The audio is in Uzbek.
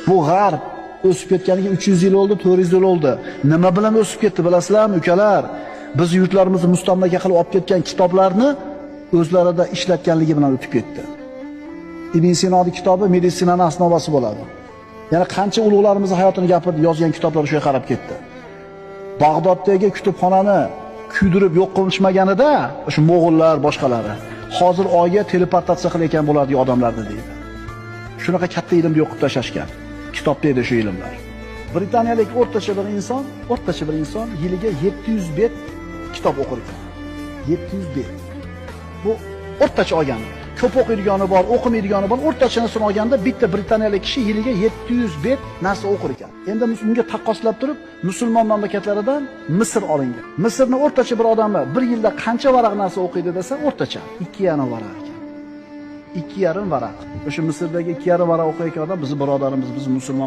Bu g'arb o'sib ketganiga 300 yil oldi, 400 yil oldi. Nima bilan o'sib ketdi bilasizlarmi, ukalar? Biz yurtlarimizni mustamlaka qilib olib ketgan kitoblarni o'zlarida ishlatganligi bilan o'tib ketdi. Ibn Sinoning kitobi meditsinaning asnovasi bo'ladi. Yana qancha ulug'larimiz hayotini gapirib yozgan kitoblar o'sha qarab ketdi. Bag'doddagi kutubxonani kuydirib yo'q qilishmaganida, o'sha mo'g'ullar boshqalari hozir oyga teleportatsiya qilayotgan bo'ladi odamlarni deydi. Shunaqa katta ilmni yo'q qilib tashlashgan. Kitobda edi shu ilmlar. Britaniyalik o'rtacha bir inson yiliga 700 bet kitob o'qir ekan. 700 bet. Bu o'rtacha olgani. Ko'p o'qiydigani bor, o'qimaydigani bor. O'rtachasini olganda bitta britaniyalik kishi yiliga 700 bet narsa o'qir ekan. Endi bunga taqqoslab turib, musulmon mamlakatlaridan Misr olingan. Misrning o'rtacha bir odami bir yilda qancha varaq narsa o'qiydi desa, o'rtacha 2,5 varaq ekan. 2,5 varaq. O'sha Misrdagi 2,5 varaq o'qiyotgan odam bizning birodarimiz, biz musulmon